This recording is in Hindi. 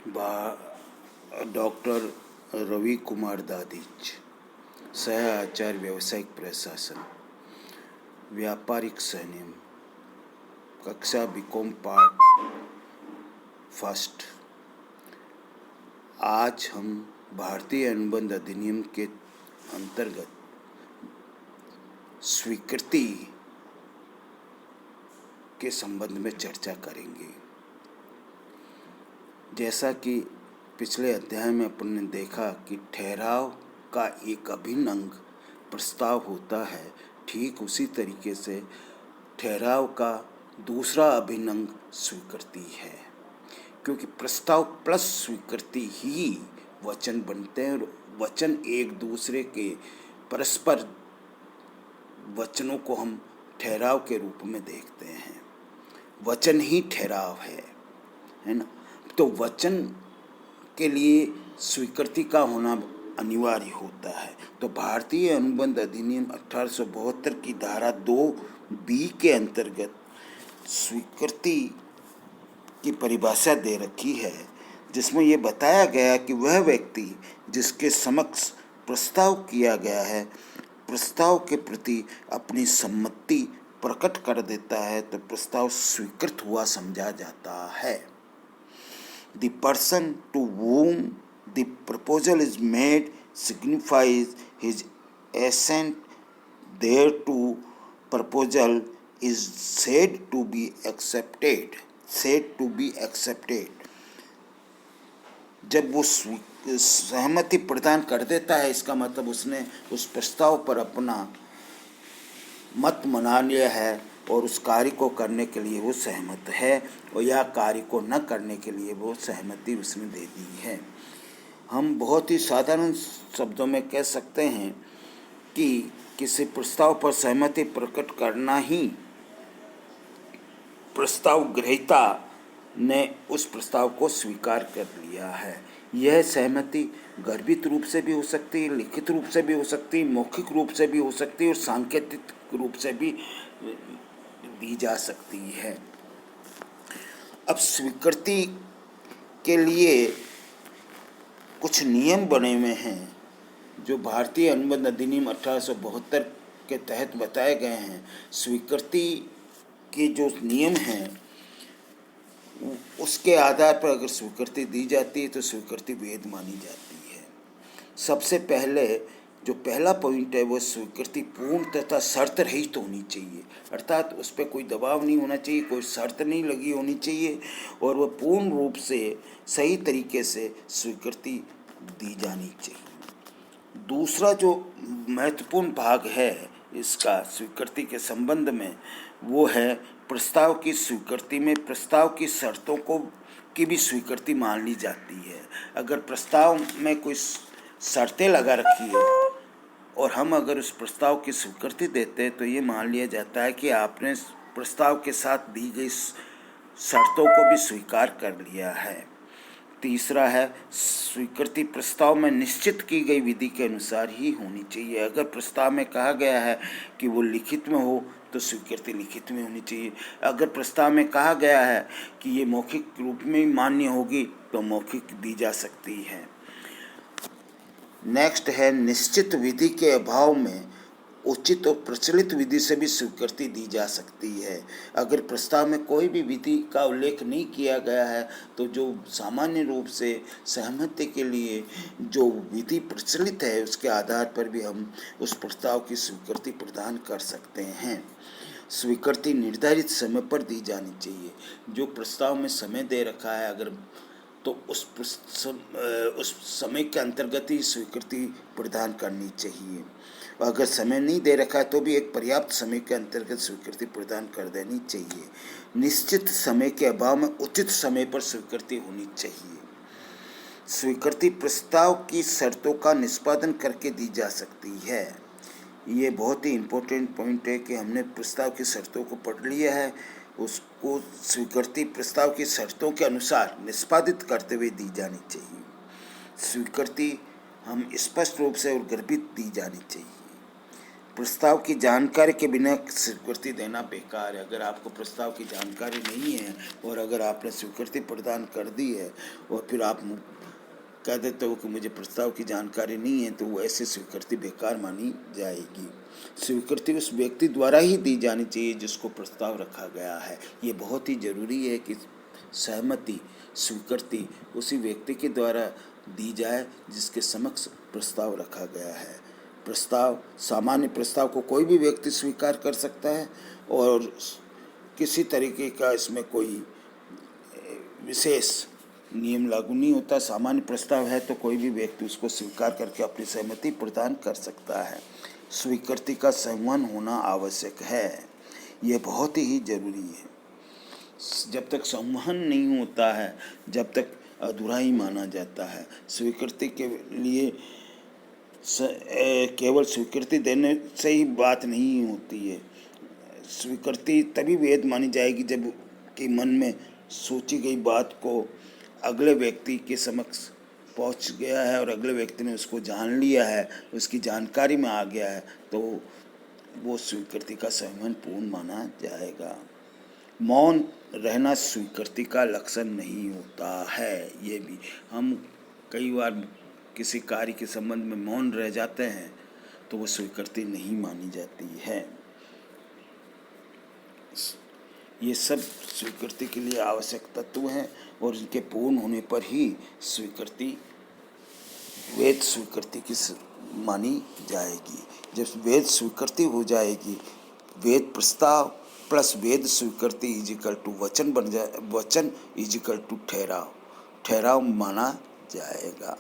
डॉक्टर रवि कुमार दादिच, सह आचार्य व्यावसायिक प्रशासन, व्यापारिक सहनियम, कक्षा बीकॉम पार्ट फर्स्ट। आज हम भारतीय अनुबंध अधिनियम के अंतर्गत स्वीकृति के संबंध में चर्चा करेंगे। जैसा कि पिछले अध्याय में अपन ने देखा कि ठहराव का एक अभिन्न अंग प्रस्ताव होता है, ठीक उसी तरीके से ठहराव का दूसरा अभिन्न अंग स्वीकृति है, क्योंकि प्रस्ताव प्लस स्वीकृति ही वचन बनते हैं और वचन एक दूसरे के परस्पर वचनों को हम ठहराव के रूप में देखते हैं। वचन ही ठहराव है ना। तो वचन के लिए स्वीकृति का होना अनिवार्य होता है। तो भारतीय अनुबंध अधिनियम 1872 की धारा 2B के अंतर्गत स्वीकृति की परिभाषा दे रखी है, जिसमें यह बताया गया कि वह व्यक्ति जिसके समक्ष प्रस्ताव किया गया है, प्रस्ताव के प्रति अपनी सम्मति प्रकट कर देता है तो प्रस्ताव स्वीकृत हुआ समझा जाता है। The person to whom the proposal is made signifies his assent thereto. Proposal is said to be accepted. जब वो सहमति प्रदान कर देता है, इसका मतलब उसने उस प्रस्ताव पर अपना मत मना लिया है और उस कार्य को करने के लिए वो सहमत है, और यह कार्य को न करने के लिए वो सहमति उसने दे दी है। हम बहुत ही साधारण शब्दों में कह सकते हैं कि किसी प्रस्ताव पर सहमति प्रकट करना ही प्रस्ताव ग्रहीता ने उस प्रस्ताव को स्वीकार कर लिया है। यह सहमति गर्भित रूप से भी हो सकती है, लिखित रूप से भी हो सकती है, मौखिक रूप से भी हो सकती है और सांकेतिक रूप से भी दी जा सकती है। अब स्वीकृति के लिए कुछ नियम बने हुए हैं जो भारतीय अनुबंध अधिनियम 1872 के तहत बताए गए हैं। स्वीकृति के जो नियम हैं उसके आधार पर अगर स्वीकृति दी जाती है तो स्वीकृति वैध मानी जाती है। सबसे पहले जो पहला पॉइंट है वो स्वीकृति पूर्ण तथा शर्त रहित होनी चाहिए, अर्थात उस पर कोई दबाव नहीं होना चाहिए, कोई शर्त नहीं लगी होनी चाहिए और वह पूर्ण रूप से सही तरीके से स्वीकृति दी जानी चाहिए। दूसरा जो महत्वपूर्ण भाग है इसका स्वीकृति के संबंध में वो है प्रस्ताव की स्वीकृति में प्रस्ताव की शर्तों को की भी स्वीकृति मान ली जाती है। अगर प्रस्ताव में कोई शर्तें लगा रखी है और हम अगर उस प्रस्ताव की स्वीकृति देते हैं तो ये मान लिया जाता है कि आपने प्रस्ताव के साथ दी गई शर्तों को भी स्वीकार कर लिया है। तीसरा है स्वीकृति प्रस्ताव में निश्चित की गई विधि के अनुसार ही होनी चाहिए। अगर प्रस्ताव में कहा गया है कि वो लिखित में हो तो स्वीकृति लिखित में होनी चाहिए। अगर प्रस्ताव में कहा गया है कि ये मौखिक रूप में मान्य होगी तो मौखिक दी जा सकती है। नेक्स्ट है निश्चित विधि के अभाव में उचित और प्रचलित विधि से भी स्वीकृति दी जा सकती है। अगर प्रस्ताव में कोई भी विधि का उल्लेख नहीं किया गया है तो जो सामान्य रूप से सहमति के लिए जो विधि प्रचलित है उसके आधार पर भी हम उस प्रस्ताव की स्वीकृति प्रदान कर सकते हैं। स्वीकृति निर्धारित समय पर दी जानी चाहिए। जो प्रस्ताव में समय दे रखा है अगर तो उस समय के अंतर्गत ही स्वीकृति प्रदान करनी चाहिए। अगर समय नहीं दे रखा है तो भी एक पर्याप्त समय के अंतर्गत स्वीकृति प्रदान कर देनी चाहिए। निश्चित समय के अभाव में उचित समय पर स्वीकृति होनी चाहिए। स्वीकृति प्रस्ताव की शर्तों का निष्पादन करके दी जा सकती है। ये बहुत ही इम्पोर्टेंट पॉइंट है कि हमने प्रस्ताव की शर्तों को पढ़ लिया है, उसको स्वीकृति प्रस्ताव की शर्तों के अनुसार निष्पादित करते हुए दी जानी चाहिए। स्वीकृति हम स्पष्ट रूप से और गर्भित दी जानी चाहिए। प्रस्ताव की जानकारी के बिना स्वीकृति देना बेकार है। अगर आपको प्रस्ताव की जानकारी नहीं है और अगर आपने स्वीकृति प्रदान कर दी है और फिर आप कह देते हो कि मुझे प्रस्ताव की जानकारी नहीं है, तो वो ऐसी स्वीकृति बेकार मानी जाएगी। स्वीकृति उस व्यक्ति द्वारा ही दी जानी चाहिए जिसको प्रस्ताव रखा गया है। ये बहुत ही ज़रूरी है कि सहमति, स्वीकृति उसी व्यक्ति के द्वारा दी जाए जिसके समक्ष प्रस्ताव रखा गया है। प्रस्ताव, सामान्य प्रस्ताव को कोई भी व्यक्ति स्वीकार कर सकता है और किसी तरीके का इसमें कोई विशेष नियम लागू नहीं होता। सामान्य प्रस्ताव है तो कोई भी व्यक्ति उसको स्वीकार करके अपनी सहमति प्रदान कर सकता है। स्वीकृति का संवहन होना आवश्यक है, यह बहुत ही जरूरी है। जब तक संवहन नहीं होता है, जब तक अधूरा ही माना जाता है। स्वीकृति के लिए केवल स्वीकृति देने से ही बात नहीं होती है। स्वीकृति तभी वैध मानी जाएगी जब कि मन में सोची गई बात को अगले व्यक्ति के समक्ष पहुंच गया है और अगले व्यक्ति ने उसको जान लिया है, उसकी जानकारी में आ गया है, तो वो स्वीकृति का संवहन पूर्ण माना जाएगा। मौन रहना स्वीकृति का लक्षण नहीं होता है। ये भी हम कई बार किसी कार्य के संबंध में मौन रह जाते हैं तो वो स्वीकृति नहीं मानी जाती है। ये सब स्वीकृति के लिए आवश्यक तत्व हैं और इनके पूर्ण होने पर ही स्वीकृति वैध स्वीकृति की मानी जाएगी। जब वैध स्वीकृति हो जाएगी, वैध प्रस्ताव प्लस वैध स्वीकृति इजिकल टू वचन बन जाए, वचन इजिकल टू ठहराव माना जाएगा।